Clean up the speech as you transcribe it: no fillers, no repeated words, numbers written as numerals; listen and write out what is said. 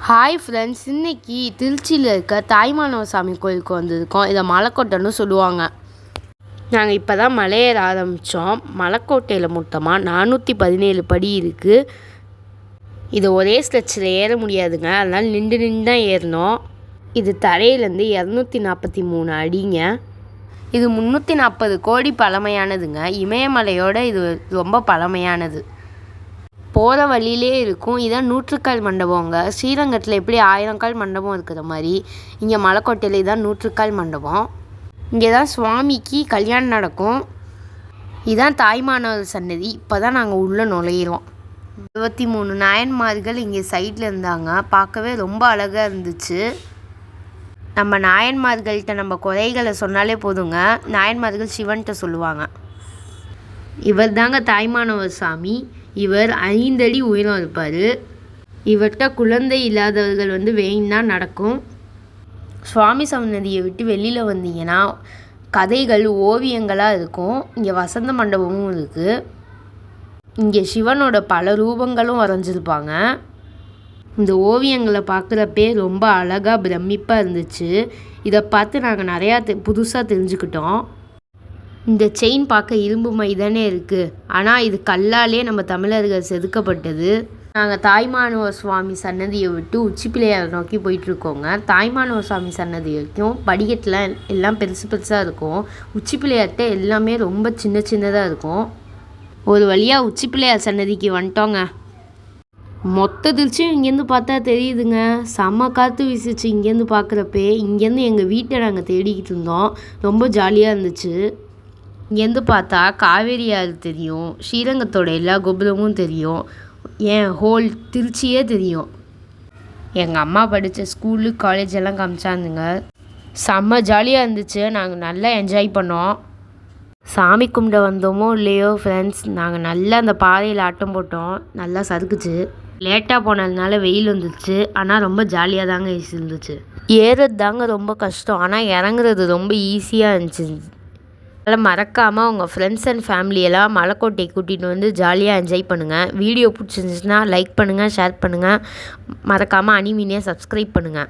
Hi friends, இன்னைக்கு திருச்சியில் இருக்க தாய்மானவர் சாமி கோயிலுக்கு வந்திருக்கோம். இதை மலைக்கோட்டைன்னு சொல்லுவாங்க. நாங்கள் இப்போ தான் மலையேற ஆரம்பித்தோம். மலைக்கோட்டையில் மொத்தமாக 417 படி இருக்குது. இது ஒரே ஸ்ட்ரெச்சில் ஏற முடியாதுங்க, அதனால் நின்று தான் ஏறணும். இது தரையிலேருந்து 243 அடிங்க. இது 340 கோடி பழமையானதுங்க. இமயமலையோட இது ரொம்ப பழமையானது. போகிற வழியிலே இருக்கும். இதான் நூற்றுக்கால் மண்டபங்க. ஸ்ரீரங்கத்தில் எப்படி 1000 கால் மண்டபம் இருக்கிற மாதிரி இங்கே மலைக்கோட்டையிலே தான் 100 கால் மண்டபம். இங்கே தான் சுவாமிக்கு கல்யாணம் நடக்கும். இதுதான் தாய்மானவர் சன்னதி. இப்போ தான் நாங்கள் உள்ளே நுழையிறோம். 23 நாயன்மார்கள் இங்கே சைடில் இருந்தாங்க. பார்க்கவே ரொம்ப அழகாக இருந்துச்சு. நம்ம நாயன்மார்கள்கிட்ட நம்ம குறைகளை சொன்னாலே போதுங்க, நாயன்மார்கள் சிவன்கிட்ட சொல்லுவாங்க. இவர் தாங்க தாய்மானவர் சாமி. இவர் 5 அடி உயரம் இருப்பார். இவர்கிட்ட குழந்தை இல்லாதவர்கள் வேயின்னா நடக்கும். சுவாமி சன்னதியை விட்டு வெளியில் வந்தீங்கன்னா கதைகள் ஓவியங்களாக இருக்கும். இங்கே வசந்த மண்டபமும் இருக்குது. இங்கே சிவனோட பல ரூபங்களும் வரைஞ்சிருப்பாங்க. இந்த ஓவியங்களை பார்க்குறப்பே ரொம்ப அழகாக பிரமிப்பாக இருந்துச்சு. இதை பார்த்து நாங்கள் நிறையா புதுசாக தெரிஞ்சுக்கிட்டோம். இந்த செயின் பார்க்க இரும்பு மை தானே இருக்குது, ஆனால் இது கல்லாலே நம்ம தமிழர்கள் செதுக்கப்பட்டது. நாங்கள் தாய்மானவர் சுவாமி சன்னதியை விட்டு உச்சி பிள்ளையாரை நோக்கி போயிட்டுருக்கோங்க. தாய்மானவர் சுவாமி சன்னதி வரைக்கும் படிக்கட்டில் எல்லாம் பெருசு பெருசாக இருக்கும். உச்சி பிள்ளையார்கிட்ட எல்லாமே ரொம்ப சின்ன சின்னதாக இருக்கும். ஒரு வழியாக உச்சி பிள்ளையார் சன்னதிக்கு வந்துட்டோங்க. மொத்த திருச்சியும் இங்கேருந்து பார்த்தா தெரியுதுங்க. செம்ம காற்று வீசிச்சு இங்கேருந்து பார்க்குறப்பே. இங்கேருந்து எங்கள் வீட்டை நாங்கள் தேடிக்கிட்டு இருந்தோம். ரொம்ப ஜாலியாக இருந்துச்சு. இங்கேருந்து பார்த்தா காவேரி ஆறு தெரியும், ஸ்ரீரங்கத்தோட எல்லா கோபுரமும் தெரியும், ஏன் ஹோல் திருச்சியே தெரியும். எங்கள் அம்மா படித்த ஸ்கூலு காலேஜ் எல்லாம் காமிச்சாந்துங்க. செம்ம ஜாலியாக இருந்துச்சு. நாங்கள் நல்லா என்ஜாய் பண்ணோம். சாமி கும்பிட வந்தோமோ இல்லையோ ஃப்ரெண்ட்ஸ், நாங்கள் நல்லா அந்த பாதையில் ஆட்டம் போட்டோம். நல்லா சறுக்குச்சு. லேட்டாக போனதுனால வெயில் வந்துடுச்சு, ஆனால் ரொம்ப ஜாலியாக தாங்க இருந்துச்சு. ஏறுறது தாங்க ரொம்ப கஷ்டம், ஆனால் இறங்குறது ரொம்ப ஈஸியாக இருந்துச்சு. அதனால் மறக்காமல் உங்கள் ஃப்ரெண்ட்ஸ் அண்ட் ஃபேமிலியெல்லாம் மலைக்கோட்டையை கூட்டிகிட்டு வந்து ஜாலியாக என்ஜாய் பண்ணுங்கள். வீடியோ பிடிச்சிருந்துச்சுன்னா லைக் பண்ணுங்கள், ஷேர் பண்ணுங்கள். மறக்காமல் அனிமீனியை சப்ஸ்கிரைப் பண்ணுங்கள்.